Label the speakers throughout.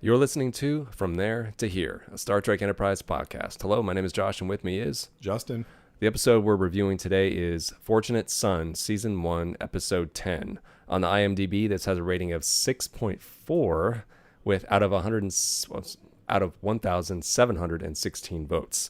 Speaker 1: You're listening to From There to Here, a Star Trek Enterprise podcast. Hello, my name is Josh, and with me is
Speaker 2: Justin.
Speaker 1: The episode we're reviewing today is Fortunate Son, Season 1, Episode 10. On the IMDb, this has a rating of 6.4 with out of 1,716 votes.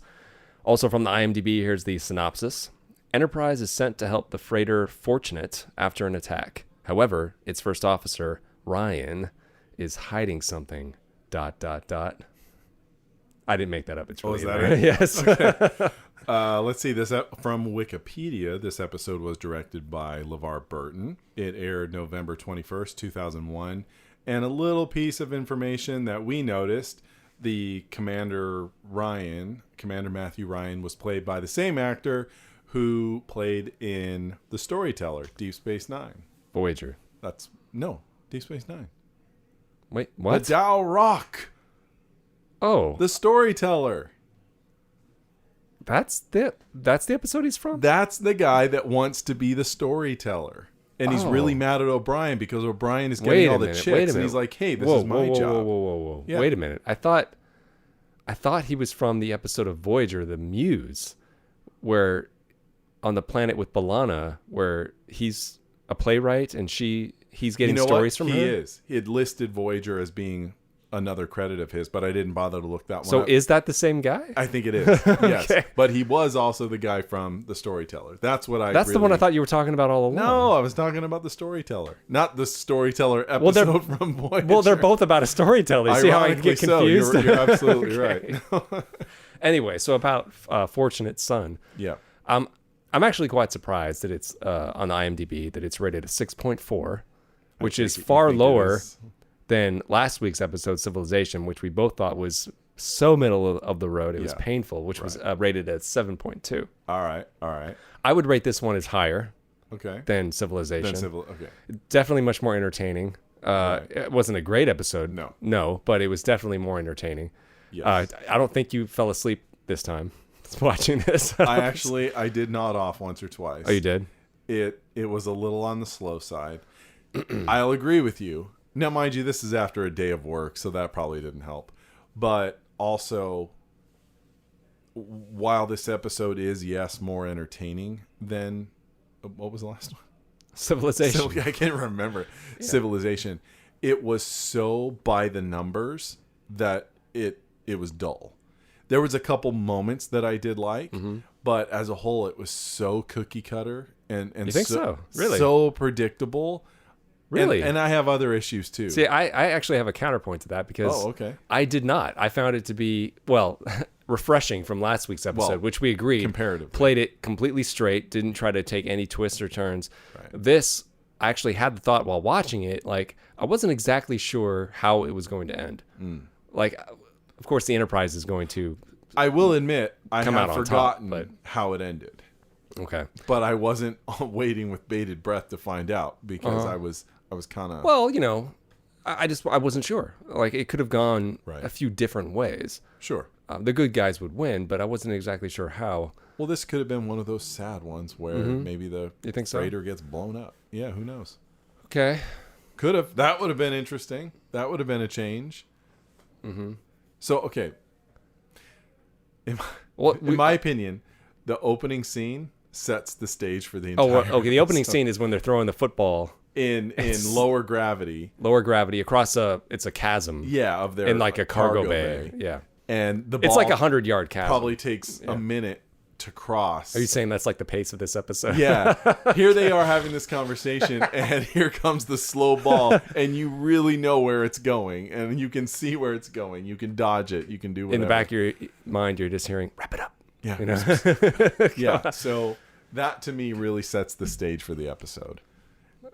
Speaker 1: Also from the IMDb, here's the synopsis. Enterprise is sent to help the freighter Fortunate after an attack. However, its first officer, Ryan, is hiding something. ... I didn't make that up. It's really
Speaker 2: that it?
Speaker 1: Yes.
Speaker 2: Okay. Let's see. This from Wikipedia. This episode was directed by LeVar Burton. It aired November 21st, 2001. And a little piece of information that we noticed: the Commander Matthew Ryan, was played by the same actor who played in The Storyteller, Deep Space Nine.
Speaker 1: Voyager.
Speaker 2: Deep Space Nine.
Speaker 1: Wait, what?
Speaker 2: The Dow Rock.
Speaker 1: Oh,
Speaker 2: The Storyteller.
Speaker 1: that's the episode he's from?
Speaker 2: That's the guy that wants to be the storyteller. And he's really mad at O'Brien because O'Brien is getting all the chicks. And he's like, hey, this is my job.
Speaker 1: Whoa.
Speaker 2: Yeah.
Speaker 1: Wait a minute. I thought he was from the episode of Voyager, The Muse, where on the planet with B'Elanna, where he's a playwright and he's getting stories from her.
Speaker 2: He is. He had listed Voyager as being another credit of his, but I didn't bother to look that one up.
Speaker 1: So is that the same guy?
Speaker 2: I think it is. Yes.
Speaker 1: Okay.
Speaker 2: But he was also the guy from The Storyteller. That's the one
Speaker 1: I thought you were talking about all along.
Speaker 2: No, I was talking about The Storyteller. Not the Storyteller episode from Voyager.
Speaker 1: Well, they're both about a storyteller. See how I get confused?
Speaker 2: So. You're absolutely right.
Speaker 1: Anyway, so about Fortunate Son.
Speaker 2: Yeah.
Speaker 1: I'm actually quite surprised that it's on the IMDb that it's rated a 6.4, which is far lower than last week's episode, Civilization, which we both thought was so middle of the road. It was painful, which was rated at 7.2.
Speaker 2: All right.
Speaker 1: I would rate this one as higher than Civilization.
Speaker 2: Okay.
Speaker 1: Definitely much more entertaining. It wasn't a great episode. No, but it was definitely more entertaining.
Speaker 2: Yes.
Speaker 1: I don't think you fell asleep this time watching this.
Speaker 2: I did nod off once or twice.
Speaker 1: Oh, you did?
Speaker 2: It was a little on the slow side. I'll agree with you. Now, mind you, this is after a day of work, so that probably didn't help. But also, while this episode is, yes, more entertaining than... What was the last one?
Speaker 1: Civilization.
Speaker 2: I can't remember. Yeah. Civilization. It was so by the numbers that it was dull. There was a couple moments that I did like, but as a whole, it was so cookie cutter and
Speaker 1: you think so? Really?
Speaker 2: So predictable.
Speaker 1: Really?
Speaker 2: And I have other issues too.
Speaker 1: See, I actually have a counterpoint to that because I did not. I found it to be, refreshing from last week's episode, which we agreed.
Speaker 2: Comparatively.
Speaker 1: Played it completely straight, didn't try to take any twists or turns.
Speaker 2: Right.
Speaker 1: This, I actually had the thought while watching it, I wasn't exactly sure how it was going to end. Of course, the Enterprise is going to...
Speaker 2: I will admit, I have forgotten
Speaker 1: but
Speaker 2: how it ended.
Speaker 1: Okay.
Speaker 2: But I wasn't waiting with bated breath to find out because I was kind of...
Speaker 1: Well, I wasn't sure. It could have gone a few different ways.
Speaker 2: Sure.
Speaker 1: The good guys would win, but I wasn't exactly sure how.
Speaker 2: Well, this could have been one of those sad ones where maybe the freighter gets blown up. Yeah, who knows?
Speaker 1: Okay.
Speaker 2: Could have. That would have been interesting. That would have been a change. Mm-hmm. So, okay. In my opinion, the opening scene sets the stage for the entire
Speaker 1: episode. The opening scene is when they're throwing the football
Speaker 2: in lower gravity
Speaker 1: across it's a chasm.
Speaker 2: Yeah, of their
Speaker 1: in a cargo bay. Yeah,
Speaker 2: and the ball
Speaker 1: it's 100-yard chasm.
Speaker 2: Probably takes a minute to cross.
Speaker 1: Are you saying that's the pace of this episode?
Speaker 2: Yeah. Here they are having this conversation, and here comes the slow ball, and you really know where it's going, and you can see where it's going. You can dodge it. You can do whatever.
Speaker 1: In the back of your mind, you're just hearing, wrap it up.
Speaker 2: Yeah. Yeah. So that, to me, really sets the stage for the episode.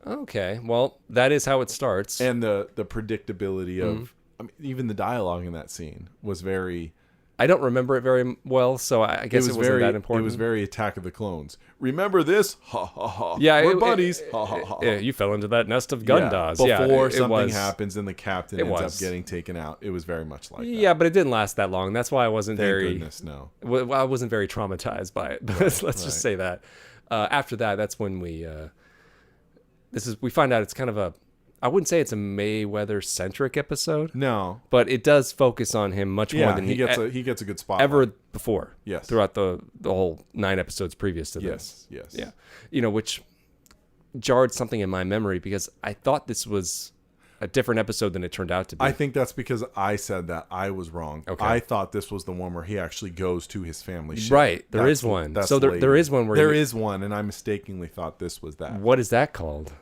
Speaker 1: Okay. Well, that is how it starts.
Speaker 2: And the predictability of, even the dialogue in that scene was very...
Speaker 1: I don't remember it very well, so I guess it wasn't that important.
Speaker 2: It was very Attack of the Clones. Remember this? Ha, ha, ha.
Speaker 1: Yeah,
Speaker 2: we're buddies. Ha, ha, ha.
Speaker 1: Yeah, you fell into that nest of Gundars.
Speaker 2: Before something happens and the captain ends up getting taken out. It was very much like that.
Speaker 1: Yeah, but it didn't last that long. That's why I wasn't
Speaker 2: Thank goodness, no.
Speaker 1: I wasn't very traumatized by it. Let's just say that. After that, that's when we find out it's kind of I wouldn't say it's a Mayweather centric episode.
Speaker 2: No,
Speaker 1: but it does focus on him much more than
Speaker 2: he gets a good spot
Speaker 1: ever before.
Speaker 2: Yes,
Speaker 1: throughout the whole 9 episodes previous to this.
Speaker 2: Yes.
Speaker 1: Yeah. You know, which jarred something in my memory because I thought this was a different episode than it turned out to be.
Speaker 2: I think that's because I said that. I was wrong.
Speaker 1: Okay.
Speaker 2: I thought this was the one where he actually goes to his family ship.
Speaker 1: Right. There is one. So there is one where
Speaker 2: there is one, and I mistakenly thought this was that.
Speaker 1: What is that called?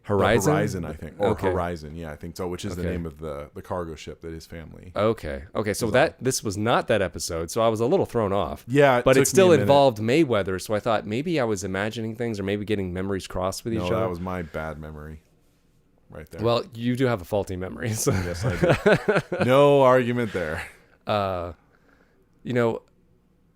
Speaker 1: Horizon?
Speaker 2: Horizon, I think. Or
Speaker 1: Okay.
Speaker 2: Horizon, yeah, I think so, which is the
Speaker 1: Okay.
Speaker 2: name of the cargo ship that his family.
Speaker 1: Okay. So this was not that episode, so I was a little thrown off.
Speaker 2: Yeah,
Speaker 1: but
Speaker 2: took
Speaker 1: it still
Speaker 2: me a minute.
Speaker 1: involved Mayweather, so I thought maybe I was imagining things or maybe getting memories crossed with each
Speaker 2: No,
Speaker 1: other.
Speaker 2: that was my bad memory right there.
Speaker 1: Well, you do have a faulty memory. So.
Speaker 2: Yes, I do. No argument there.
Speaker 1: You know,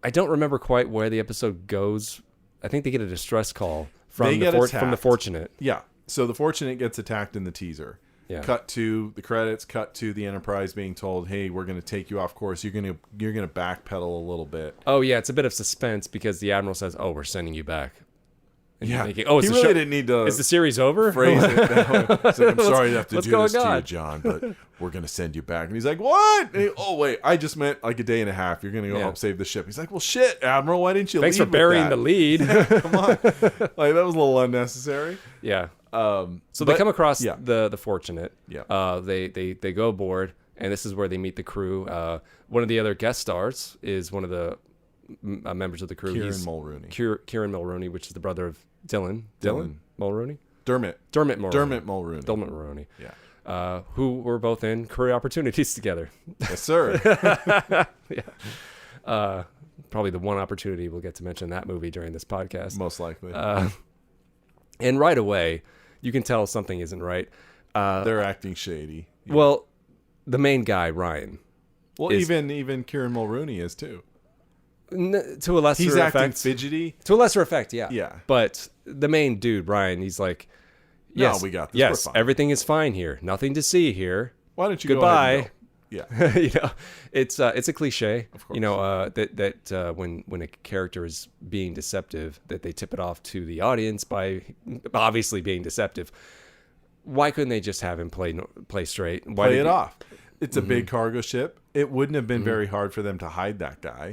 Speaker 1: I don't remember quite where the episode goes. I think they get a distress call from the Fortunate.
Speaker 2: Yeah. So the Fortunate gets attacked in the teaser.
Speaker 1: Yeah.
Speaker 2: Cut to the credits. Cut to the Enterprise being told, "Hey, we're going to take you off course. You're going to backpedal a little bit."
Speaker 1: Oh yeah, it's a bit of suspense because the Admiral says, "Oh, we're sending you back." And
Speaker 2: Yeah.
Speaker 1: you're thinking, oh,
Speaker 2: he really didn't need to.
Speaker 1: Is the series over?
Speaker 2: Phrase it that way. It's like, I'm sorry to have to
Speaker 1: what's
Speaker 2: do
Speaker 1: going
Speaker 2: this to you,
Speaker 1: on?
Speaker 2: John, but we're going to send you back. And he's like, what? And oh, wait, I just meant like a day and a half. You're going to go help save the ship. He's like, well, shit, Admiral, why didn't you
Speaker 1: Thanks
Speaker 2: lead
Speaker 1: for burying
Speaker 2: with
Speaker 1: the
Speaker 2: that?
Speaker 1: lead.
Speaker 2: Come on. Like, that was a little unnecessary.
Speaker 1: Yeah. So
Speaker 2: But-
Speaker 1: they come across
Speaker 2: yeah.
Speaker 1: the Fortunate.
Speaker 2: Yeah.
Speaker 1: They go aboard, and this is where they meet the crew. One of the other guest stars is one of the members of the crew.
Speaker 2: Kieran Mulrooney.
Speaker 1: Kieran Mulrooney, which is the brother of Dylan. Mulrooney?
Speaker 2: Dermot Mulrooney.
Speaker 1: Dermot Mulrooney.
Speaker 2: Yeah.
Speaker 1: Who were both in Career Opportunities together.
Speaker 2: Yes, sir.
Speaker 1: Probably the one opportunity we'll get to mention that movie during this podcast.
Speaker 2: Most likely.
Speaker 1: And right away, you can tell something isn't right.
Speaker 2: They're acting shady. Yeah.
Speaker 1: Well, the main guy, Ryan.
Speaker 2: Well,
Speaker 1: is-
Speaker 2: even Kieran Mulrooney is too.
Speaker 1: To a lesser
Speaker 2: He's
Speaker 1: effect.
Speaker 2: acting fidgety.
Speaker 1: To a lesser effect, yeah.
Speaker 2: Yeah.
Speaker 1: But the main dude, Ryan, he's like, yes,
Speaker 2: No, we got this.
Speaker 1: yes,
Speaker 2: We're fine.
Speaker 1: everything is fine here. Nothing to see here.
Speaker 2: Why don't you
Speaker 1: Goodbye.
Speaker 2: go ahead and go? Yeah.
Speaker 1: You know, it's a cliche.
Speaker 2: Of course.
Speaker 1: You know, that when a character is being deceptive, that they tip it off to the audience by obviously being deceptive. Why couldn't they just have him play straight? Why
Speaker 2: Play
Speaker 1: did
Speaker 2: it
Speaker 1: he-
Speaker 2: off. It's a big cargo ship. It wouldn't have been very hard for them to hide that guy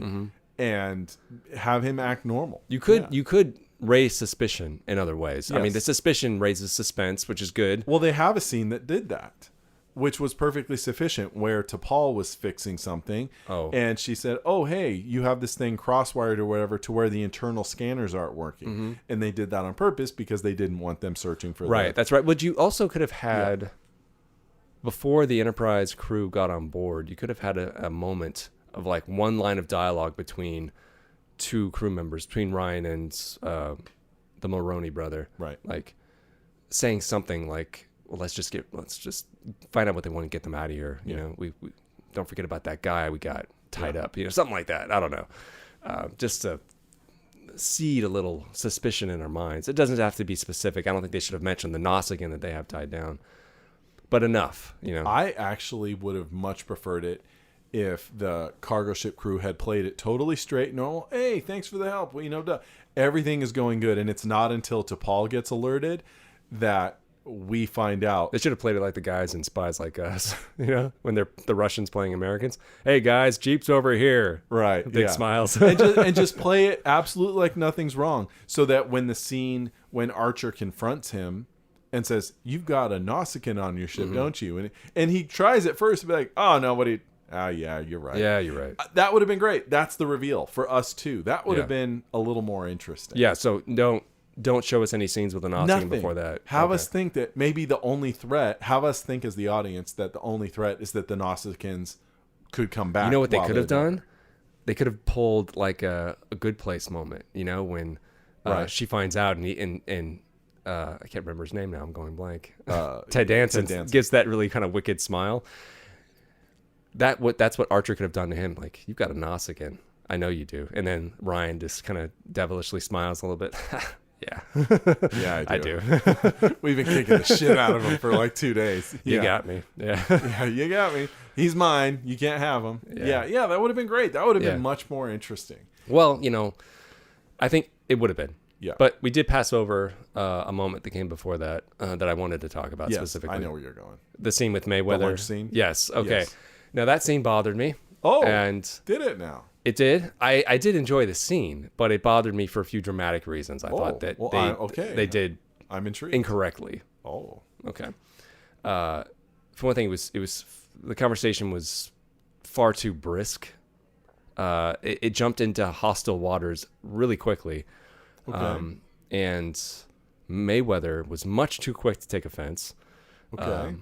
Speaker 2: and have him act normal.
Speaker 1: You could
Speaker 2: Yeah.
Speaker 1: you could raise suspicion in other ways. I mean,
Speaker 2: Yes.
Speaker 1: the suspicion raises suspense, which is good.
Speaker 2: Well, they have a scene that did that, which was perfectly sufficient, where T'Pol was fixing something, and she said, "Oh, hey, you have this thing crosswired or whatever to where the internal scanners aren't working," and they did that on purpose because they didn't want them searching for
Speaker 1: Right, that's right. But you also could have had, before the Enterprise crew got on board, you could have had a moment of like one line of dialogue between two crew members, between Ryan and the Mulroney brother.
Speaker 2: Right.
Speaker 1: Like saying something like, well, let's just find out what they want to get them out of here. You know, we don't forget about that guy we got tied up, you know, something like that. I don't know. Just to seed a little suspicion in our minds. It doesn't have to be specific. I don't think they should have mentioned the Nausicaan that they have tied down, but enough, you know.
Speaker 2: I actually would have much preferred it if the cargo ship crew had played it totally straight, normal. Hey, thanks for the help. Well, you know, everything is going good, and it's not until T'Pol gets alerted that we find out.
Speaker 1: They should have played it like the guys in Spies Like Us, you know, when they're the Russians playing Americans. Hey guys, Jeep's over here.
Speaker 2: Right.
Speaker 1: Big smiles.
Speaker 2: and just play it absolutely like nothing's wrong, so that when Archer confronts him and says, "You've got a Nausicaan on your ship, don't you?" And he tries at first to be like, "Oh no, yeah, you're right."
Speaker 1: Yeah, you're right.
Speaker 2: That would have been great. That's the reveal for us too. That would
Speaker 1: Yeah.
Speaker 2: have been a little more interesting.
Speaker 1: Yeah, so don't show us any scenes with the Nausicaan
Speaker 2: Nothing
Speaker 1: before that.
Speaker 2: Have
Speaker 1: Okay.
Speaker 2: us think that maybe the only threat. Have us think as the audience that the only threat is that the Nausicaans could come back.
Speaker 1: You know what they
Speaker 2: while
Speaker 1: could
Speaker 2: they're
Speaker 1: have done? They could have pulled like a Good Place moment, you know, when
Speaker 2: Right.
Speaker 1: she finds out and I can't remember his name now. I'm going blank. Ted Danson gives that really kind of wicked smile. That's what Archer could have done to him. Like, you've got a Nausicaan. I know you do. And then Ryan just kind of devilishly smiles a little bit. Yeah.
Speaker 2: Yeah, I do.
Speaker 1: I do.
Speaker 2: We've been kicking the shit out of him for like 2 days.
Speaker 1: You got me. Yeah.
Speaker 2: Yeah, you got me. He's mine. You can't have him. Yeah, that would have been great. That would have
Speaker 1: Yeah.
Speaker 2: been much more interesting.
Speaker 1: Well, you know, I think it would have been.
Speaker 2: Yeah.
Speaker 1: But we did pass over a moment that came before that that I wanted to talk about
Speaker 2: Yes,
Speaker 1: specifically.
Speaker 2: I know where you're going.
Speaker 1: The scene with Mayweather.
Speaker 2: The lunch scene?
Speaker 1: Yes. Okay.
Speaker 2: Yes.
Speaker 1: Now that scene bothered me.
Speaker 2: Oh,
Speaker 1: and
Speaker 2: did it now?
Speaker 1: it did. I did enjoy the scene, but it bothered me for a few dramatic reasons. I thought that they did
Speaker 2: I'm intrigued.
Speaker 1: incorrectly.
Speaker 2: Oh,
Speaker 1: Okay. For one thing, it was the conversation was far too brisk. It jumped into hostile waters really quickly.
Speaker 2: okay.
Speaker 1: And Mayweather was much too quick to take offense.
Speaker 2: Okay.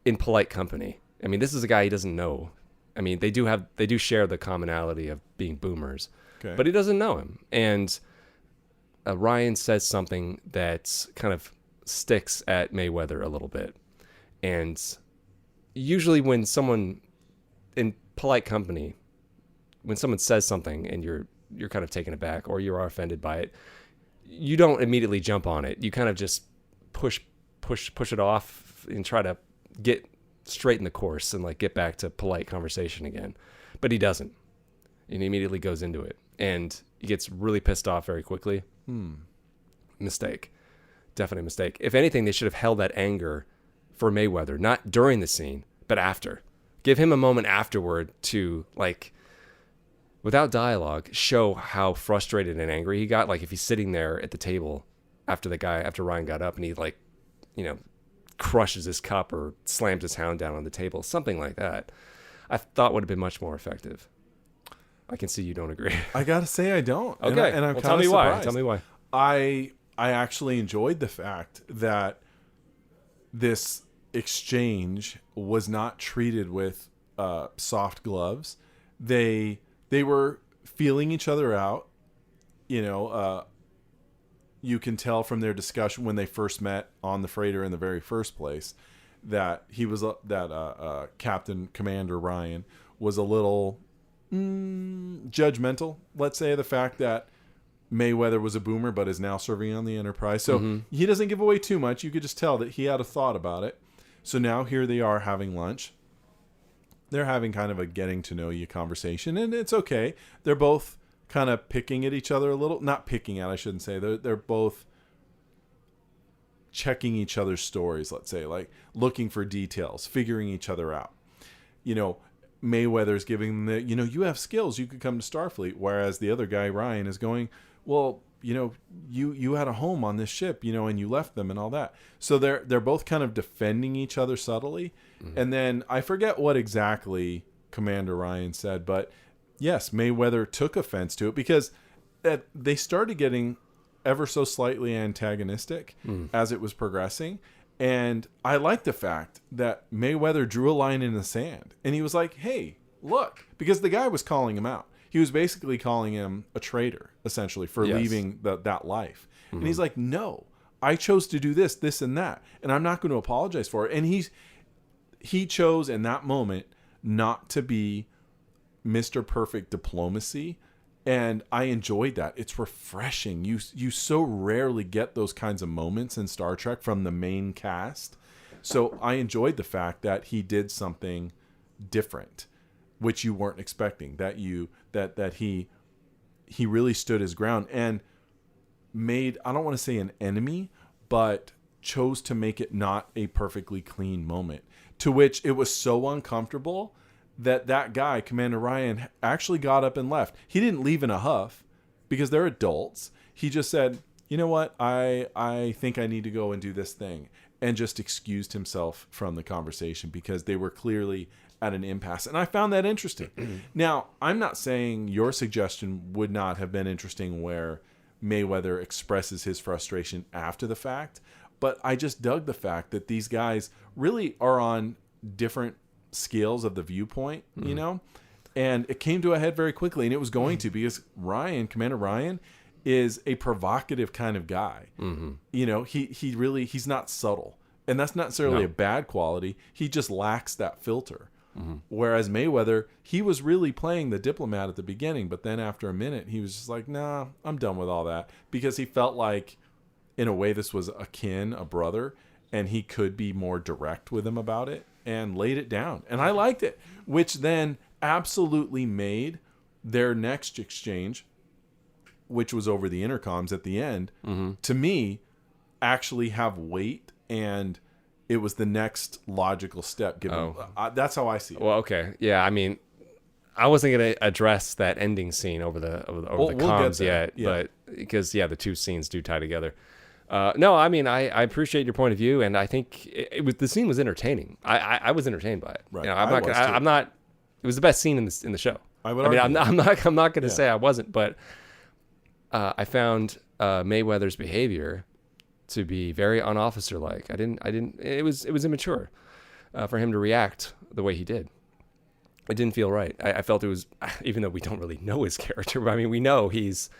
Speaker 1: In polite company. I mean, this is a guy he doesn't know. I mean, they do share the commonality of being boomers,
Speaker 2: Okay.
Speaker 1: but he doesn't know him. And Ryan says something that kind of sticks at Mayweather a little bit. And usually when someone in polite company, when someone says something and you're kind of taken aback or you are offended by it, you don't immediately jump on it. You kind of just push it off and try to get straight in the course and like get back to polite conversation again. But he doesn't. And he immediately goes into it. And he gets really pissed off very quickly. Mistake. Definitely a mistake. If anything, they should have held that anger for Mayweather, not during the scene, but after. Give him a moment afterward to, like, without dialogue, show how frustrated and angry he got. Like, if he's sitting there at the table after Ryan got up and he, like, you know, crushes his cup or slams his hound down on the table, something like that, I thought would have been much more effective. I can see you don't agree.
Speaker 2: I gotta say I don't.
Speaker 1: Okay,
Speaker 2: and I'm
Speaker 1: well,
Speaker 2: kind of surprised.
Speaker 1: Tell me why.
Speaker 2: I actually enjoyed the fact that this exchange was not treated with soft gloves. They were feeling each other out. You know, you can tell from their discussion when they first met on the freighter in the very first place that he was Captain Commander Ryan was a little judgmental, let's say, the fact that Mayweather was a boomer but is now serving on the Enterprise. So he doesn't give away too much. You could just tell that he had a thought about it. So now here they are having lunch. They're having kind of a getting to know you conversation, and it's okay. They're both kind of picking at each other a little. Not picking at, I shouldn't say. They're both checking each other's stories, let's say, like looking for details, figuring each other out. You know, Mayweather's giving them you have skills, you could come to Starfleet, whereas the other guy, Ryan, is going, well, you had a home on this ship, and you left them and all that. So they're both kind of defending each other subtly. And then I forget what exactly Commander Ryan said, but yes, Mayweather took offense to it because they started getting ever so slightly antagonistic as it was progressing. And I like the fact that Mayweather drew a line in the sand and he was like, hey, look, because the guy was calling him out. He was basically calling him a traitor, essentially, for leaving that life. And he's like, no, I chose to do this, and that, and I'm not going to apologize for it. And he chose in that moment not to be Mr. Perfect diplomacy. And I enjoyed that. It's refreshing. You so rarely get those kinds of moments in Star Trek from the main cast. So I enjoyed the fact that he did something different, which you weren't expecting. That he really stood his ground and made, I don't want to say an enemy, but chose to make it not a perfectly clean moment. To which it was so uncomfortable that guy, Commander Ryan, actually got up and left. He didn't leave in a huff because they're adults. He just said, you know what, I think I need to go and do this thing, and just excused himself from the conversation because they were clearly at an impasse. And I found that interesting. Now, I'm not saying your suggestion would not have been interesting where Mayweather expresses his frustration after the fact, but I just dug the fact that these guys really are on different scales of the viewpoint, and it came to a head very quickly, and it was going to, because Commander Ryan is a provocative kind of guy. He's not subtle, and that's not necessarily a bad quality. He just lacks that filter. Whereas Mayweather, he was really playing the diplomat at the beginning, but then after a minute he was just like, nah, I'm done with all that, because he felt like in a way this was a brother, and he could be more direct with him about it, and laid it down. And I liked it, which then absolutely made their next exchange which was over the intercoms at the end, to me, actually have weight, and it was the next logical step. Given that's how I see it.
Speaker 1: Well, okay, yeah. I mean, I wasn't going to address that ending scene over the comms yet, but because the two scenes do tie together. No, I mean, I appreciate your point of view, and I think the scene was entertaining. I was entertained by it.
Speaker 2: Right.
Speaker 1: You know, I'm not. It was the best scene in the show. I'm not going to say I wasn't, but I found Mayweather's behavior to be very unofficer-like. I didn't. It was immature for him to react the way he did. It didn't feel right. I felt it was, even though we don't really know his character, but I mean, we know he's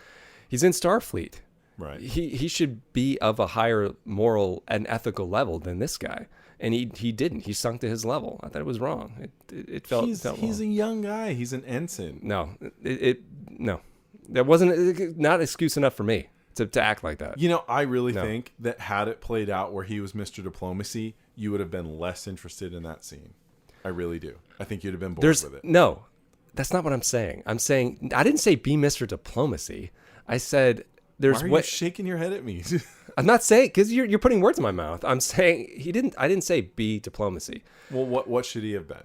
Speaker 1: in Starfleet.
Speaker 2: Right.
Speaker 1: He should be of a higher moral and ethical level than this guy. And he didn't. He sunk to his level. I thought it was wrong. It felt
Speaker 2: He's
Speaker 1: wrong.
Speaker 2: a young guy. He's an ensign.
Speaker 1: No. No. That wasn't not excuse enough for me to act like that.
Speaker 2: You know, I really think that had it played out where he was Mr. Diplomacy, you would have been less interested in that scene. I really do. I think you'd have been bored with it.
Speaker 1: No, that's not what I'm saying. I didn't say be Mr. Diplomacy. I said there's.
Speaker 2: Why are you shaking your head at me?
Speaker 1: I'm not saying, because you're putting words in my mouth. I'm saying I didn't say be diplomacy.
Speaker 2: Well, what should he have been?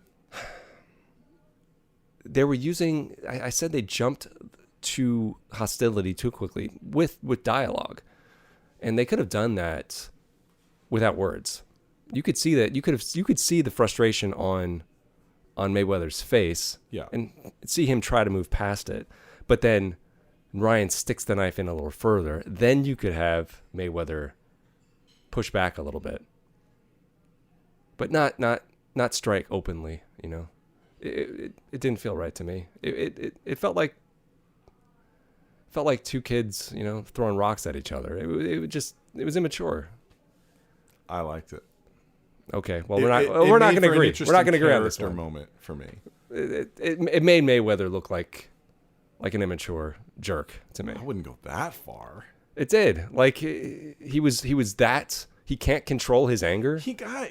Speaker 1: They were using. I said they jumped to hostility too quickly with dialogue, and they could have done that without words. You could see that. You could see the frustration on Mayweather's face, and see him try to move past it. But then Ryan sticks the knife in a little further. Then you could have Mayweather push back a little bit, but not strike openly. You know, it didn't feel right to me. It felt like two kids, you know, throwing rocks at each other. It was immature.
Speaker 2: I liked it.
Speaker 1: Okay, well, we're not going to agree. We're not going to agree on this one.
Speaker 2: Moment for me.
Speaker 1: It made Mayweather look like an immature jerk to me.
Speaker 2: I wouldn't go that far.
Speaker 1: It did. Like he was that. He can't control his anger.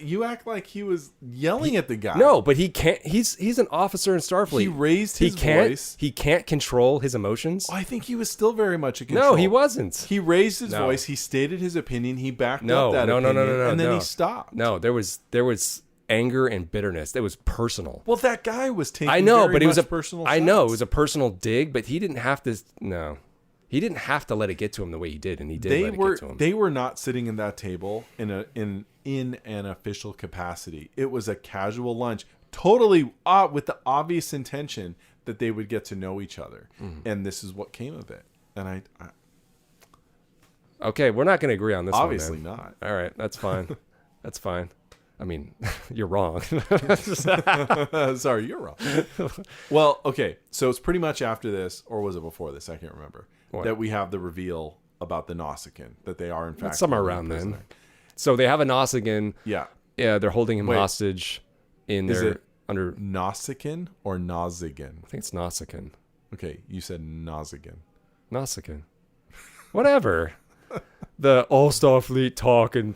Speaker 2: You act like he was yelling at the guy.
Speaker 1: No, but he can't. He's an officer in Starfleet.
Speaker 2: He raised his voice.
Speaker 1: He can't control his emotions.
Speaker 2: Oh, I think he was still very much in control.
Speaker 1: No, he wasn't.
Speaker 2: He raised his voice. He stated his opinion. He backed up that opinion. No, and then he stopped.
Speaker 1: No, there was anger and bitterness. That was personal.
Speaker 2: Well, that guy was taking.
Speaker 1: I know, but it was a
Speaker 2: personal.
Speaker 1: I know it was a personal dig, but he didn't have to. No. He didn't have to let it get to him the way he did, and he did let it get to him.
Speaker 2: They were not sitting at that table in an official capacity. It was a casual lunch, totally with the obvious intention that they would get to know each other, and this is what came of it. And I
Speaker 1: okay, we're not going to agree on this.
Speaker 2: Obviously
Speaker 1: one,
Speaker 2: not.
Speaker 1: All right, that's fine. That's fine. I mean, you're wrong.
Speaker 2: Sorry, you're wrong. Well, okay, so it's pretty much after this, or was it before this? I can't remember. What? That we have the reveal about the Nausicaan, that they are in fact
Speaker 1: somewhere around then. So they have a Nausicaan.
Speaker 2: Yeah,
Speaker 1: they're holding him hostage in
Speaker 2: Is
Speaker 1: their
Speaker 2: it
Speaker 1: under
Speaker 2: Nausicaan or Nausicaan?
Speaker 1: I think it's Nausicaan.
Speaker 2: Okay, you said Nausicaan.
Speaker 1: Nausicaan. Whatever. The all Starfleet talk and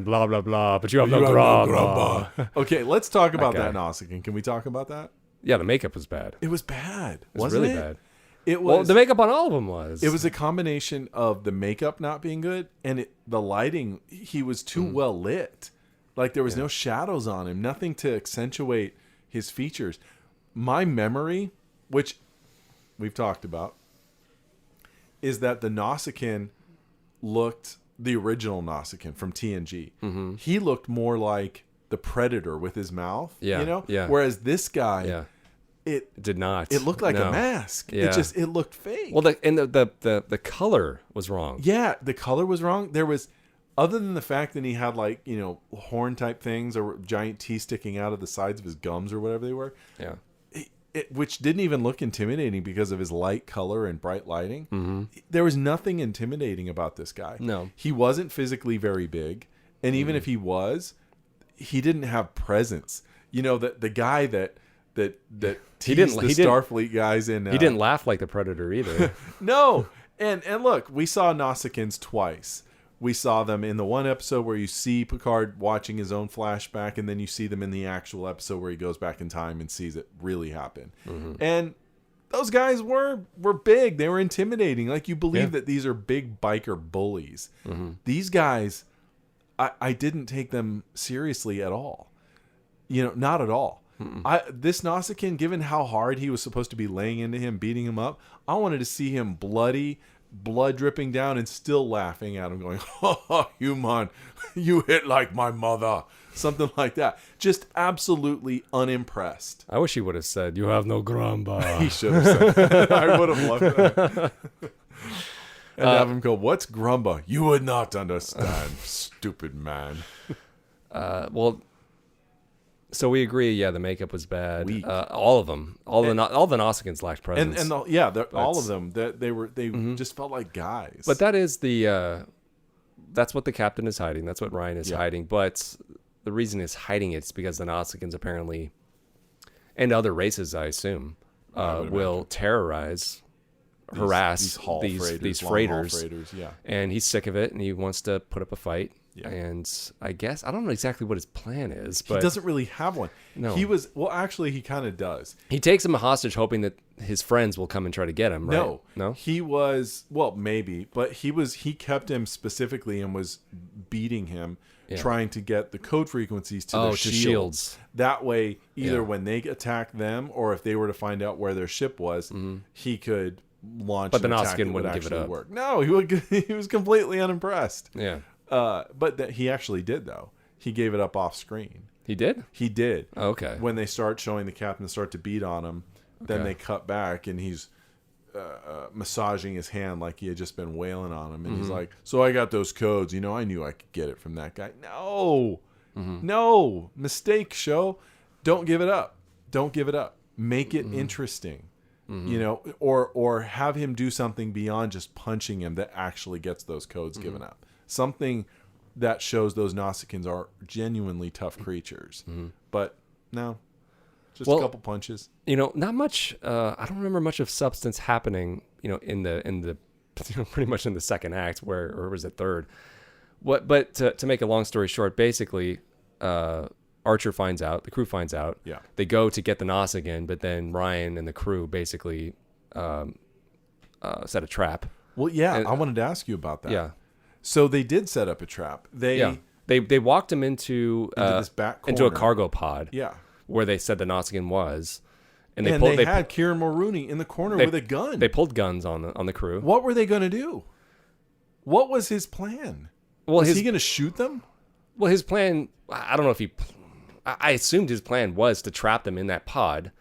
Speaker 1: blah blah blah, but you have no grabba.
Speaker 2: Okay, let's talk about that Nausicaan. Can we talk about that?
Speaker 1: Yeah, the makeup was bad.
Speaker 2: It was bad.
Speaker 1: It was really bad.
Speaker 2: It was.
Speaker 1: Well, the makeup on all of them was.
Speaker 2: It was a combination of the makeup not being good and the lighting. He was too well lit. Like there was no shadows on him, nothing to accentuate his features. My memory, which we've talked about, is that the Nausicaan looked, the original Nausicaan from TNG. Mm-hmm. He looked more like the Predator with his mouth.
Speaker 1: Yeah,
Speaker 2: you know.
Speaker 1: Yeah.
Speaker 2: Whereas this guy, it
Speaker 1: did not.
Speaker 2: It looked like a mask.
Speaker 1: Yeah.
Speaker 2: It looked fake.
Speaker 1: Well, the color was wrong.
Speaker 2: Yeah, the color was wrong. There was, other than the fact that he had like, you know, horn type things or giant teeth sticking out of the sides of his gums or whatever they were.
Speaker 1: Yeah.
Speaker 2: Which didn't even look intimidating because of his light color and bright lighting.
Speaker 1: Mm-hmm.
Speaker 2: There was nothing intimidating about this guy.
Speaker 1: No.
Speaker 2: He wasn't physically very big. And even if he was, he didn't have presence. You know, the guy that teased the Starfleet guys in...
Speaker 1: he didn't laugh like the Predator either.
Speaker 2: No. And look, we saw Nausicaans twice. We saw them in the one episode where you see Picard watching his own flashback, and then you see them in the actual episode where he goes back in time and sees it really happen. Mm-hmm. And those guys were big. They were intimidating. Like, you believe that these are big biker bullies. Mm-hmm. These guys, I didn't take them seriously at all. Not at all. This Nausicaan, given how hard he was supposed to be laying into him, beating him up, I wanted to see him bloody, blood dripping down, and still laughing at him, going, "Oh, human, you hit like my mother." Something like that. Just absolutely unimpressed.
Speaker 1: I wish he would have said, "You have no grumba."
Speaker 2: He should have said that. I would have loved that. And have him go, "What's grumba? You would not understand, stupid man."
Speaker 1: Well, so we agree. Yeah, the makeup was bad. All of them, all the Nausicaans lacked presence.
Speaker 2: And all of them. They just felt like guys.
Speaker 1: But that is that's what the captain is hiding. That's what Ryan is hiding. But the reason he's hiding it is because the Nausicaans apparently, and other races, I assume, will terrorize, harass these freighters. Yeah. And he's sick of it, and he wants to put up a fight. Yeah. And I guess I don't know exactly what his plan is, but
Speaker 2: he doesn't really have one.
Speaker 1: No.
Speaker 2: Actually, he kind of does.
Speaker 1: He takes him a hostage, hoping that his friends will come and try to get him. Right? No.
Speaker 2: He was maybe, but he kept him specifically and was beating him, trying to get the code frequencies to their shields. That way, either when they attack them or if they were to find out where their ship was, he could launch.
Speaker 1: But the
Speaker 2: Nausicaan
Speaker 1: wouldn't give it up.
Speaker 2: Work. No, he was completely unimpressed.
Speaker 1: Yeah.
Speaker 2: But he actually did, though. He gave it up off screen.
Speaker 1: He did?
Speaker 2: He did.
Speaker 1: Oh, okay.
Speaker 2: When they start showing the captain start to beat on him, then they cut back and he's massaging his hand like he had just been wailing on him. And he's like, "So I got those codes. I knew I could get it from that guy." No. No. Mistake, show. Don't give it up. Don't give it up. Make it interesting. Or have him do something beyond just punching him that actually gets those codes given up. Something that shows those Nausicaans are genuinely tough creatures. But no, just a couple punches.
Speaker 1: Not much. I don't remember much of substance happening. In the pretty much in the second act, or was it third? But to make a long story short, basically, Archer finds out. The crew finds out.
Speaker 2: Yeah.
Speaker 1: They go to get the Nausicaan, but then Ryan and the crew basically set a trap.
Speaker 2: Well, yeah, I wanted to ask you about that.
Speaker 1: Yeah.
Speaker 2: So they did set up a trap. They
Speaker 1: walked him into
Speaker 2: this back corner.
Speaker 1: into a cargo pod.
Speaker 2: Yeah.
Speaker 1: Where they said the Nausicaan was,
Speaker 2: and they had Kieran Mulrooney in the corner with a gun.
Speaker 1: They pulled guns on the crew.
Speaker 2: What were they going to do? What was his plan? Was he going to shoot them?
Speaker 1: Well, his plan. I don't know if he. I assumed his plan was to trap them in that pod,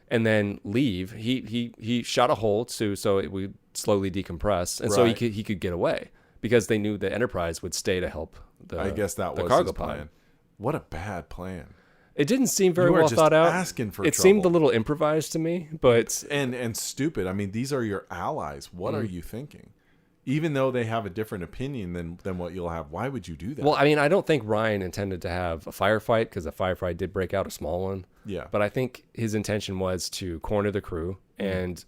Speaker 1: and then leave. He shot a hole so it would slowly decompress, and so he could get away. Because they knew the Enterprise would stay to help
Speaker 2: I guess that was
Speaker 1: cargo
Speaker 2: his plan.
Speaker 1: pod.
Speaker 2: What a bad plan.
Speaker 1: It didn't seem very well thought out.
Speaker 2: Asking for
Speaker 1: it
Speaker 2: trouble.
Speaker 1: Seemed a little improvised to me, but
Speaker 2: and stupid. I mean, these are your allies. What are you thinking? Even though they have a different opinion than what you'll have, why would you do that?
Speaker 1: Well, I mean, I don't think Ryan intended to have a firefight because a firefight did break out, a small one.
Speaker 2: Yeah.
Speaker 1: But I think his intention was to corner the crew and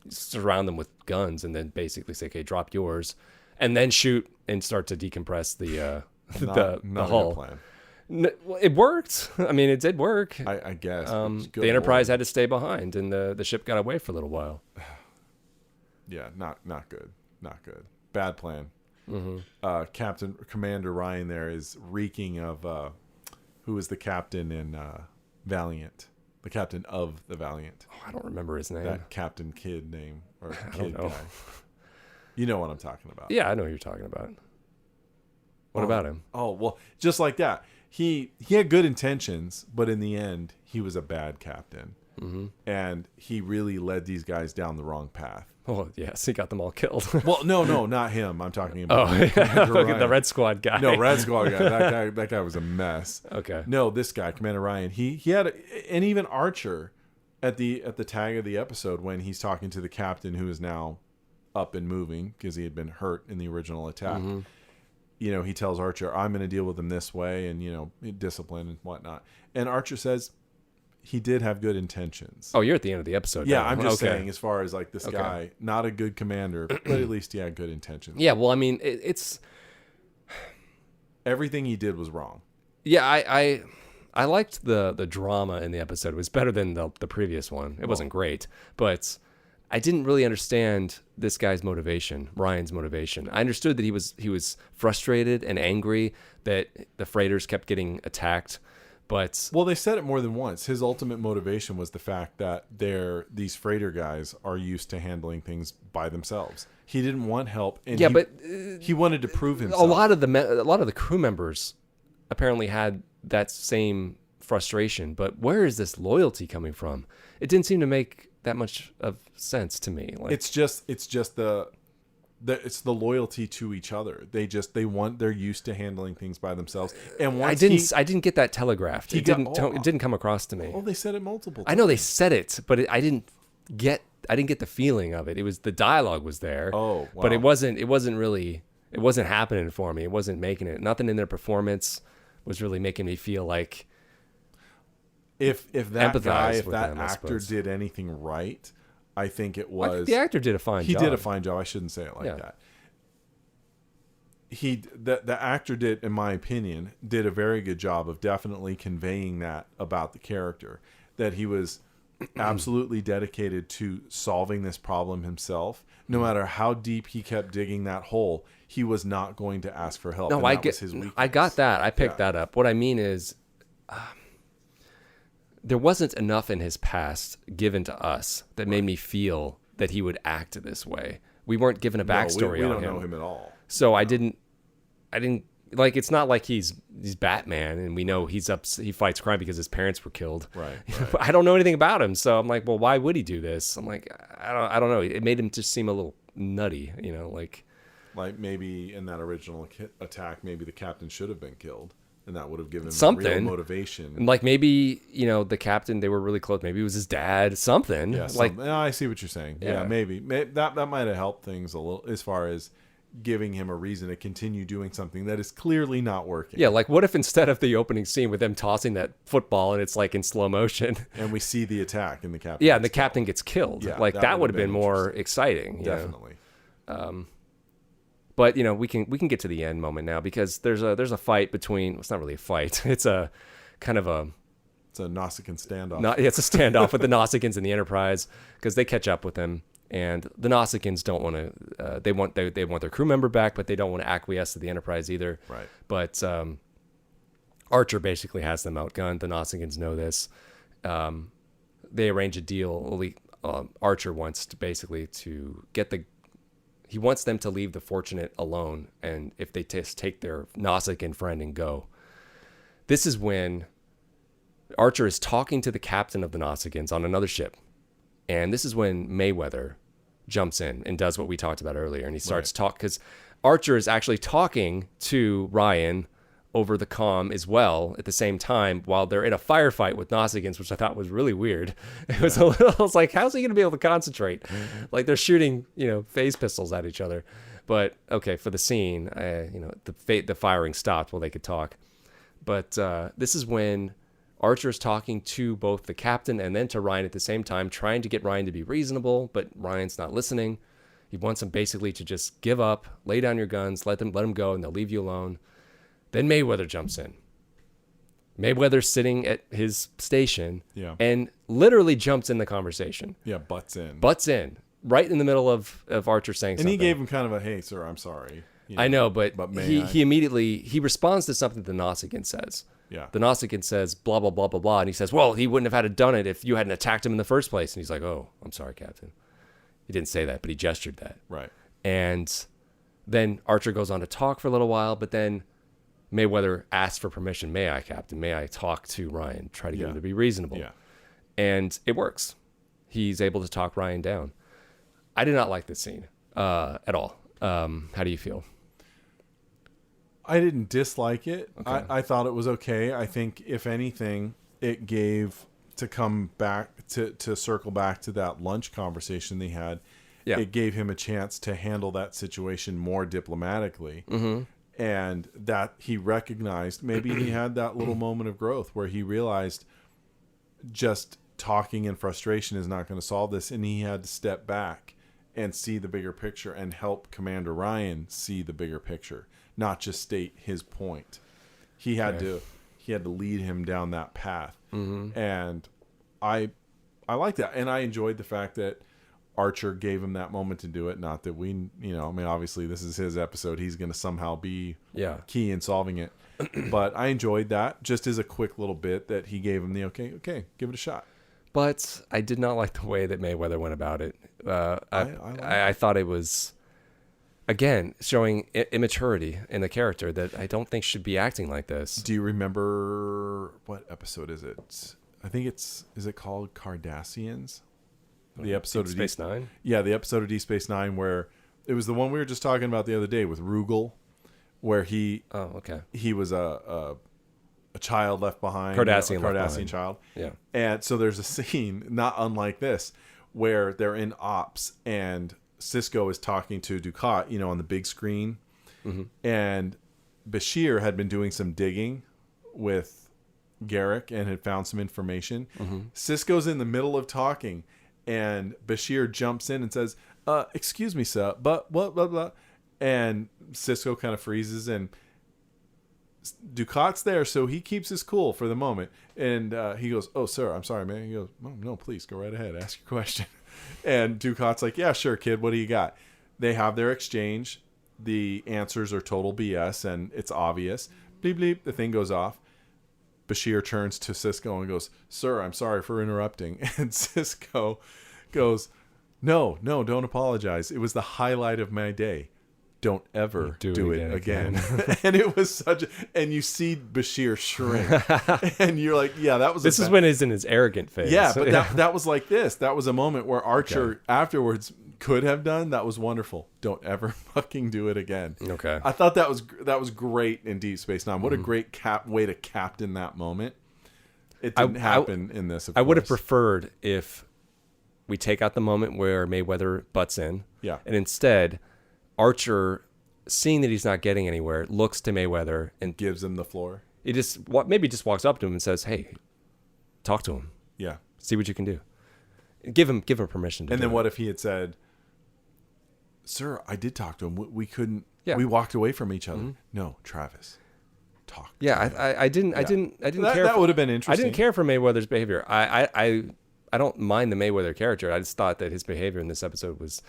Speaker 1: surround them with guns and then basically say, "Okay, drop yours." And then shoot and start to decompress the hull.
Speaker 2: Plan.
Speaker 1: It worked. I mean, it did work.
Speaker 2: I guess.
Speaker 1: The Enterprise had to stay behind, and the ship got away for a little while.
Speaker 2: Yeah, not good. Not good. Bad plan. Commander Ryan there is reeking of who was the captain in Valiant. The captain of the Valiant.
Speaker 1: Oh, I don't remember his name.
Speaker 2: That Captain Kidd name or
Speaker 1: I
Speaker 2: Kid
Speaker 1: don't know.
Speaker 2: guy. You know what I'm talking about.
Speaker 1: Yeah, I know what you're talking about. What about him?
Speaker 2: Oh, well, just like that. He had good intentions, but in the end, he was a bad captain. And he really led these guys down the wrong path.
Speaker 1: Oh, yes, he got them all killed.
Speaker 2: Well, no, not him. I'm talking about
Speaker 1: the Red Squad guy.
Speaker 2: No, Red Squad guy. That guy was a mess.
Speaker 1: Okay.
Speaker 2: No, this guy, Commander Ryan, he had, and even Archer at the tag of the episode when he's talking to the captain who is now up and moving because he had been hurt in the original attack. He tells Archer, "I'm going to deal with him this way," and discipline and whatnot. And Archer says he did have good intentions.
Speaker 1: Oh, you're at the end of the episode.
Speaker 2: Yeah,
Speaker 1: now.
Speaker 2: I'm just saying, as far as like this guy, not a good commander, but at least he had good intentions.
Speaker 1: Yeah, well, I mean, it's
Speaker 2: everything he did was wrong.
Speaker 1: Yeah, I I liked the drama in the episode. It was better than the previous one. It wasn't great, but I didn't really understand this guy's motivation, Ryan's motivation. I understood that he was frustrated and angry that the freighters kept getting attacked, but
Speaker 2: well, they said it more than once. His ultimate motivation was the fact that these freighter guys are used to handling things by themselves. He didn't want help, and he wanted to prove himself.
Speaker 1: A lot of the crew members apparently had that same frustration, but where is this loyalty coming from? It didn't seem to make that much of sense to me. Like,
Speaker 2: it's just the loyalty to each other. They're used to handling things by themselves. And once
Speaker 1: I didn't get that telegraphed. It didn't come across to me.
Speaker 2: Oh, they said it multiple times.
Speaker 1: I know they said it, but I didn't get the feeling of it. It was the dialogue was there.
Speaker 2: Oh, wow.
Speaker 1: But it wasn't happening for me. It wasn't making it. Nothing in their performance was really making me feel like
Speaker 2: if that actor did anything right, I think it was.
Speaker 1: I think the actor did a fine job.
Speaker 2: He did a fine job. I shouldn't say it like that. The actor did, in my opinion, did a very good job of definitely conveying that about the character, that he was absolutely dedicated to solving this problem himself. No matter how deep he kept digging that hole, he was not going to ask for help.
Speaker 1: No, I got that. I picked that up. What I mean is, there wasn't enough in his past given to us that made me feel that he would act this way. We weren't given a backstory on him.
Speaker 2: We don't know him at all.
Speaker 1: So I didn't like. It's not like he's Batman, and we know he fights crime because his parents were killed.
Speaker 2: Right.
Speaker 1: I don't know anything about him, so I'm like, well, why would he do this? I'm like, I don't know. It made him just seem a little nutty, like
Speaker 2: maybe in that original attack, maybe the captain should have been killed. And that would have given him
Speaker 1: something
Speaker 2: real motivation.
Speaker 1: Like maybe, the captain, they were really close. Maybe it was his dad, something.
Speaker 2: Yeah, I see what you're saying. Yeah, maybe that might have helped things a little as far as giving him a reason to continue doing something that is clearly not working.
Speaker 1: Yeah, like what if instead of the opening scene with them tossing that football and it's like in slow motion.
Speaker 2: And we see the attack and the captain.
Speaker 1: Yeah, and the captain gets killed.
Speaker 2: Yeah,
Speaker 1: like that would have been more exciting.
Speaker 2: Definitely.
Speaker 1: But we can get to the end moment now because there's a fight between. It's not really a fight. It's a kind of a.
Speaker 2: It's a Nausicaan standoff.
Speaker 1: It's a standoff with the Nausicaans and the Enterprise because they catch up with them, and the Nausicaans don't want to. They want their crew member back, but they don't want to acquiesce to the Enterprise either.
Speaker 2: Right.
Speaker 1: But Archer basically has them outgunned. The Nausicaans know this. They arrange a deal. Archer wants to get the. He wants them to leave the Fortunate alone, and if they just take their Nausicaan friend and go. This is when Archer is talking to the captain of the Nausicaans on another ship, and this is when Mayweather jumps in and does what we talked about earlier, and he starts talking because Archer is actually talking to Ryan over the comm as well at the same time while they're in a firefight with Nausicaans, which I thought was really weird. It was a little, I was like, how's he going to be able to concentrate? Like they're shooting, phase pistols at each other. But okay, for the scene, the firing stopped while they could talk. But this is when Archer's talking to both the captain and then to Ryan at the same time, trying to get Ryan to be reasonable, but Ryan's not listening. He wants him basically to just give up, lay down your guns, let them go, and they'll leave you alone. Then Mayweather jumps in. Mayweather's sitting at his station and literally jumps in the conversation.
Speaker 2: Yeah, butts in.
Speaker 1: Right in the middle of Archer saying something.
Speaker 2: And he gave him kind of a, hey, sir, I'm sorry.
Speaker 1: I know, but he immediately responds to something the Nausicaan says.
Speaker 2: Yeah.
Speaker 1: The Nausicaan says, blah, blah, blah, blah, blah. And he says, well, he wouldn't have had to done it if you hadn't attacked him in the first place. And he's like, oh, I'm sorry, Captain. He didn't say that, but he gestured that.
Speaker 2: Right.
Speaker 1: And then Archer goes on to talk for a little while, but then Mayweather asks for permission. May I, Captain? May I talk to Ryan? Try to get him to be reasonable.
Speaker 2: Yeah.
Speaker 1: And it works. He's able to talk Ryan down. I did not like this scene at all. How do you feel?
Speaker 2: I didn't dislike it.
Speaker 1: Okay.
Speaker 2: I thought it was okay. I think, if anything, it gave, to come back, to circle back to that lunch conversation they had, it gave him a chance to handle that situation more diplomatically. Mm-hmm. And that he recognized, maybe he had that little moment of growth where he realized just talking in frustration is not going to solve this. And he had to step back and see the bigger picture and help Commander Ryan see the bigger picture, not just state his point. He had he had to lead him down that path.
Speaker 1: Mm-hmm.
Speaker 2: And I like that. And I enjoyed the fact that Archer gave him that moment to do it. Not that we, I mean, obviously this is his episode. He's going to somehow be key in solving it. But I enjoyed that just as a quick little bit that he gave him the okay, give it a shot.
Speaker 1: But I did not like the way that Mayweather went about it. I thought it was, again, showing immaturity in the character that I don't think should be acting like this.
Speaker 2: Do you remember, what episode is it? I think is it called Cardassians? The episode
Speaker 1: Deep Space Nine?
Speaker 2: Yeah, the episode of Deep Space Nine where it was the one we were just talking about the other day with Rugal, where he was a child left behind,
Speaker 1: Cardassian
Speaker 2: child.
Speaker 1: Yeah.
Speaker 2: And so there's a scene not unlike this where they're in ops and Sisko is talking to Dukat, on the big screen. Mm-hmm. And Bashir had been doing some digging with Garrick and had found some information. Mm-hmm. Sisko's in the middle of talking and Bashir jumps in and says, excuse me, sir, but blah, blah, blah. And Sisko kind of freezes and Dukat's there, so he keeps his cool for the moment. And he goes, "Oh, sir, I'm sorry, man." He goes, "Oh, no, please, go right ahead. Ask your question." And Dukat's like, "Yeah, sure, kid. What do you got?" They have their exchange. The answers are total BS, and it's obvious. Bleep, bleep. The thing goes off. Bashir turns to Sisko and goes, "Sir, I'm sorry for interrupting." And Sisko goes, No, don't apologize. It was the highlight of my day. Don't ever do it again. And it was and you see Bashir shrink. And you're like, yeah, that was
Speaker 1: This is when he's in his arrogant phase.
Speaker 2: Yeah, but that was like this. That was a moment where Archer afterwards could have done. That was wonderful. Don't ever fucking do it again.
Speaker 1: Okay.
Speaker 2: I thought that was great in Deep Space Nine. What a great way to captain that moment. It didn't happen in this, of course.
Speaker 1: I would have preferred if we take out the moment where Mayweather butts in.
Speaker 2: Yeah.
Speaker 1: And instead, Archer, seeing that he's not getting anywhere, looks to Mayweather and
Speaker 2: gives him the floor.
Speaker 1: He maybe just walks up to him and says, "Hey, talk to him.
Speaker 2: Yeah.
Speaker 1: See what you can do." Give him permission to
Speaker 2: And
Speaker 1: do
Speaker 2: then
Speaker 1: it.
Speaker 2: what if he had said, "Sir, I did talk to him. We couldn't.
Speaker 1: Yeah.
Speaker 2: We walked away from each other." Mm-hmm. No, Travis. Talk.
Speaker 1: Yeah, I didn't care.
Speaker 2: That would have been interesting.
Speaker 1: I didn't care for Mayweather's behavior. I don't mind the Mayweather character. I just thought that his behavior in this episode was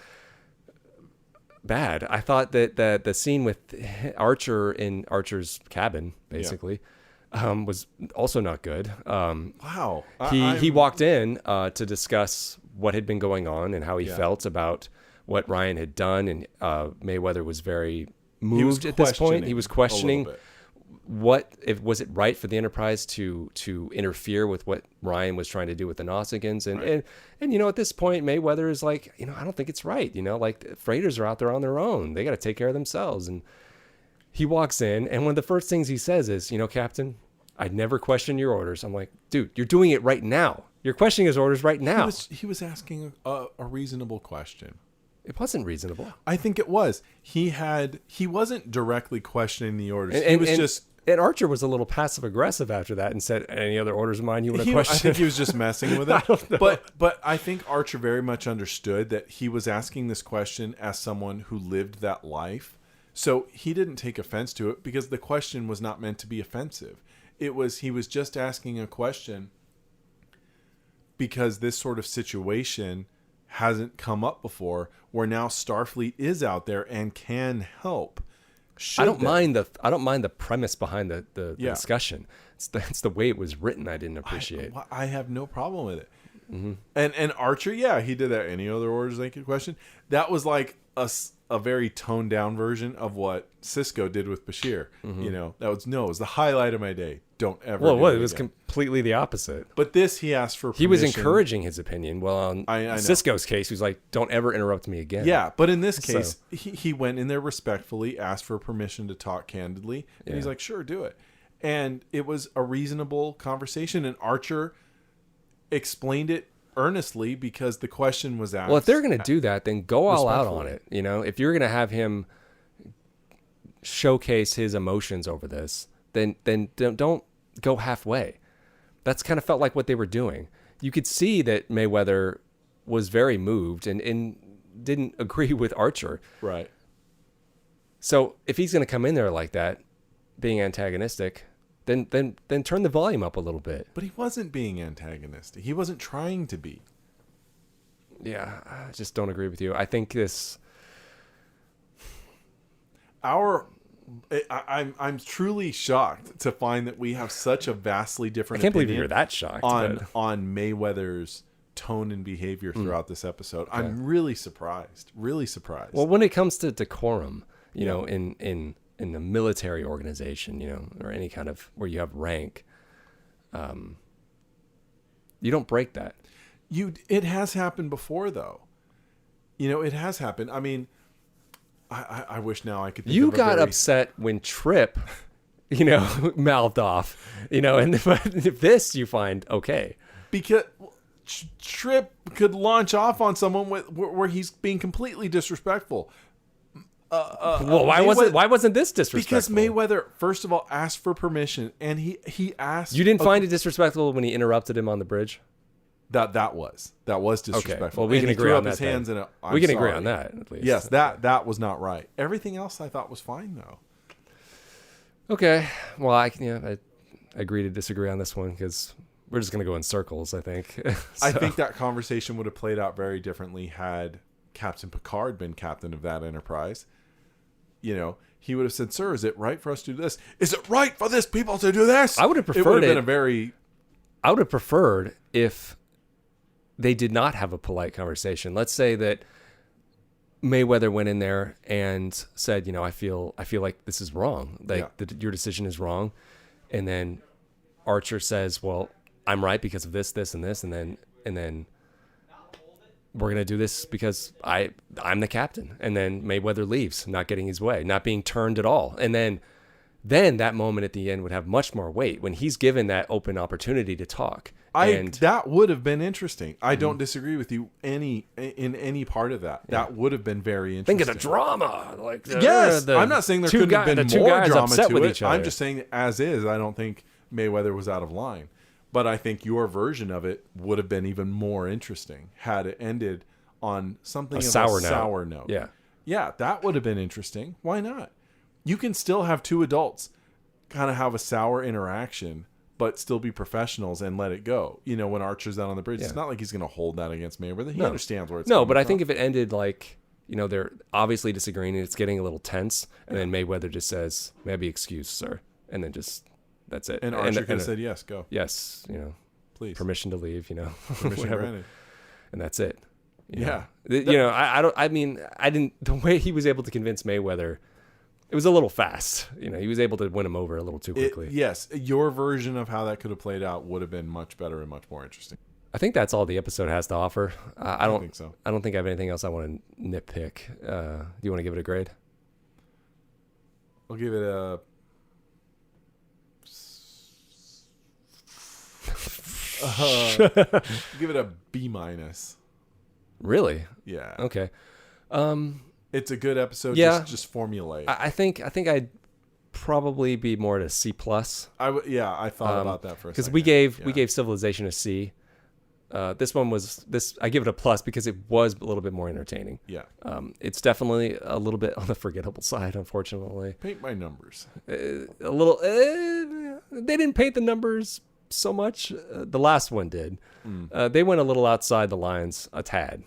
Speaker 1: bad. I thought that the scene with Archer in Archer's cabin, basically, was also not good.
Speaker 2: Wow.
Speaker 1: He walked in to discuss what had been going on and how he felt about what Ryan had done, and Mayweather was very moved at this point. He was questioning was it right for the Enterprise to interfere with what Ryan was trying to do with the Nausicaans, and at this point Mayweather is like, I don't think it's right. Like freighters are out there on their own. They got to take care of themselves. And he walks in, and one of the first things he says is, Captain, I'd never question your orders. I'm like, dude, you're doing it right now. You're questioning his orders right now.
Speaker 2: He was asking a reasonable question.
Speaker 1: It wasn't reasonable.
Speaker 2: I think it was. He wasn't directly questioning the orders.
Speaker 1: And Archer was a little passive aggressive after that and said, "Any other orders of mine you want to question?"
Speaker 2: I think he was just messing with it.
Speaker 1: I don't know.
Speaker 2: But I think Archer very much understood that he was asking this question as someone who lived that life. So he didn't take offense to it because the question was not meant to be offensive. He was just asking a question because this sort of situation hasn't come up before, where now Starfleet is out there and can help.
Speaker 1: I don't mind the premise behind the discussion. It's the way it was written I didn't appreciate.
Speaker 2: I have no problem with it. Mm-hmm. And Archer, he did that. Any other orders they could question? That was like a very toned down version of what Sisko did with Bashir. Mm-hmm. It was the highlight of my day. Don't ever.
Speaker 1: Well, it was completely the opposite.
Speaker 2: But this, he asked for permission.
Speaker 1: He was encouraging his opinion. Well, on Sisko's case, he was like, "Don't ever interrupt me again."
Speaker 2: Yeah, but in this case, he went in there respectfully, asked for permission to talk candidly, and he's like, "Sure, do it." And it was a reasonable conversation, and Archer explained it earnestly because the question was asked.
Speaker 1: Well, if they're going to do that, then go all out on it. If you're going to have him showcase his emotions over this, then don't go halfway. That's kind of felt like what they were doing. You could see that Mayweather was very moved and didn't agree with Archer.
Speaker 2: Right.
Speaker 1: So if he's going to come in there like that, being antagonistic, then turn the volume up a little bit.
Speaker 2: But he wasn't being antagonistic. He wasn't trying to be.
Speaker 1: Yeah, I just don't agree with you. I think this.
Speaker 2: I'm truly shocked to find that we have such a vastly different.
Speaker 1: I can't believe
Speaker 2: opinion
Speaker 1: you're that shocked
Speaker 2: on Mayweather's tone and behavior throughout this episode. Okay. I'm really surprised. Really surprised.
Speaker 1: Well, when it comes to decorum, you know, in the military organization, you know, or any kind of where you have rank, you don't break that.
Speaker 2: It has happened before, though. You know, it has happened. I mean, I wish now I could. Think
Speaker 1: you
Speaker 2: of
Speaker 1: got upset when Tripp, you know, mouthed off, you know, and if this you find okay
Speaker 2: because Tripp could launch off on someone where he's being completely disrespectful.
Speaker 1: Well, why wasn't this disrespectful?
Speaker 2: Because Mayweather, first of all, asked for permission, and he asked.
Speaker 1: You didn't find it disrespectful when he interrupted him on the bridge?
Speaker 2: That was disrespectful.
Speaker 1: Okay. Well, we can agree on that. We can agree on that at least.
Speaker 2: Yes, that was not right. Everything else I thought was fine though.
Speaker 1: Okay. Well, I agree to disagree on this one because we're just gonna go in circles. I think. So.
Speaker 2: I think that conversation would have played out very differently had Captain Picard been captain of that Enterprise. You know, he would have said, "Sir, is it right for us to do this? Is it right for this people to do this?"
Speaker 1: I would have preferred
Speaker 2: it. Would have been a very.
Speaker 1: I would have preferred if they did not have a polite conversation. Let's say that Mayweather went in there and said, you know, I feel like this is wrong. Like your decision is wrong. And then Archer says, well, I'm right because of this, this, and this. And then we're going to do this because I'm the captain. And then Mayweather leaves, not getting his way, not being turned at all. And then that moment at the end would have much more weight when he's given that open opportunity to talk.
Speaker 2: That would have been interesting. I don't disagree with you in any part of that. Yeah. That would have been very interesting.
Speaker 1: Think of the drama.
Speaker 2: Yes, I'm not saying there couldn't have been more drama to it.
Speaker 1: I'm
Speaker 2: just saying as is, I don't think Mayweather was out of line. But I think your version of it would have been even more interesting had it ended on something of a sour note. Yeah, that would have been interesting. Why not? You can still have two adults kind of have a sour interaction, but still be professionals and let it go. You know, when Archer's out on the bridge, it's not like he's going to hold that against Mayweather. He understands where it's coming
Speaker 1: but I
Speaker 2: from.
Speaker 1: think if it ended like, you know, they're obviously disagreeing and it's getting a little tense, and then Mayweather just says, "May I be excused, sir?" And then just that's it.
Speaker 2: And Archer could have said, "Yes, go."
Speaker 1: Yes, you know,
Speaker 2: please,
Speaker 1: permission to leave. You know,
Speaker 2: permission granted.
Speaker 1: And that's it. You
Speaker 2: know?
Speaker 1: You know, I don't. I mean, I didn't. The way he was able to convince Mayweather. It was a little fast. You know, he was able to win him over a little too quickly.
Speaker 2: Yes. Your version of how that could have played out would have been much better and much more interesting.
Speaker 1: I think that's all the episode has to offer. I don't
Speaker 2: think so.
Speaker 1: I don't think I have anything else I want to nitpick. Do you want to give it a grade?
Speaker 2: I'll give it a... give it a B-.
Speaker 1: Really?
Speaker 2: Yeah.
Speaker 1: Okay.
Speaker 2: It's a good episode.
Speaker 1: Yeah.
Speaker 2: Just formulaic.
Speaker 1: I think I'd probably be more at a C+.
Speaker 2: I thought about that for a second.
Speaker 1: Because we gave Civilization a C. This one was I give it a plus because it was a little bit more entertaining.
Speaker 2: Yeah.
Speaker 1: It's definitely a little bit on the forgettable side, unfortunately.
Speaker 2: Paint by numbers.
Speaker 1: A little. They didn't paint the numbers so much. The last one did. They went a little outside the lines a tad.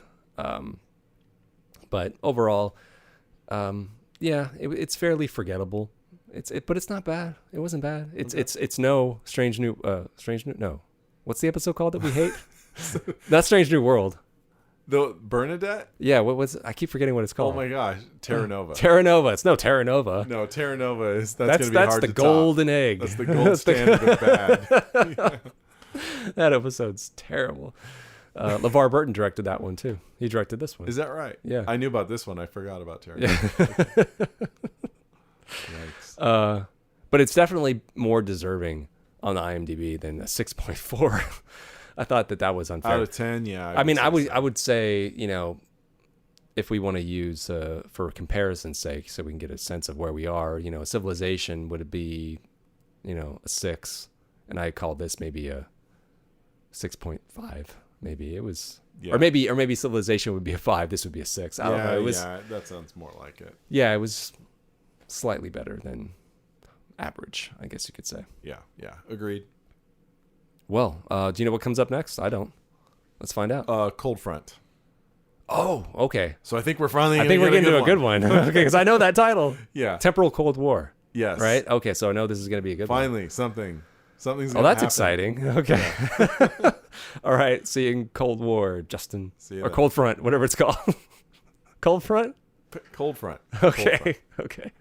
Speaker 1: But overall, it's fairly forgettable. But it's not bad. It wasn't bad. It's no Strange New. No, what's the episode called that we hate? That's Strange New World.
Speaker 2: The Bernadette?
Speaker 1: Yeah. What was? I keep forgetting what it's called.
Speaker 2: Oh my gosh, Terra Nova.
Speaker 1: Terra Nova. It's no Terra Nova.
Speaker 2: No, Terra Nova is that's going to be hard
Speaker 1: the
Speaker 2: to
Speaker 1: golden
Speaker 2: top.
Speaker 1: egg.
Speaker 2: That's the gold standard of bad.
Speaker 1: That episode's terrible. LeVar Burton directed that one too. He directed this one.
Speaker 2: Is that right?
Speaker 1: Yeah.
Speaker 2: I knew about this one. I forgot about Terra.
Speaker 1: Yeah.
Speaker 2: Yikes.
Speaker 1: But it's definitely more deserving on the IMDb than a 6.4. I thought that was unfair.
Speaker 2: Out of 10, yeah.
Speaker 1: I would say, you know, if we want to use for comparison's sake, so we can get a sense of where we are, you know, Civilization would be, you know, a 6, and I call this maybe a 6.5. Maybe it was, or maybe Civilization would be a 5. This would be a 6. I don't know. It was,
Speaker 2: that sounds more like it.
Speaker 1: Yeah, it was slightly better than average, I guess you could say.
Speaker 2: Yeah. Agreed.
Speaker 1: Well, do you know what comes up next? I don't. Let's find out.
Speaker 2: Cold front.
Speaker 1: Oh, okay.
Speaker 2: So I think we're finally.
Speaker 1: I think we're getting to a good one. Okay, because I know that title.
Speaker 2: Yeah.
Speaker 1: Temporal Cold War.
Speaker 2: Yes.
Speaker 1: Right. Okay, so I know this is going to be a good one.
Speaker 2: Finally, something's.
Speaker 1: Oh,
Speaker 2: Gonna
Speaker 1: that's
Speaker 2: happen.
Speaker 1: exciting. Okay. All right. See you in Cold War, Justin.
Speaker 2: See you
Speaker 1: or
Speaker 2: then.
Speaker 1: Cold Front, whatever it's called. Cold Front?
Speaker 2: Cold front.
Speaker 1: Okay.
Speaker 2: Cold front.
Speaker 1: Okay.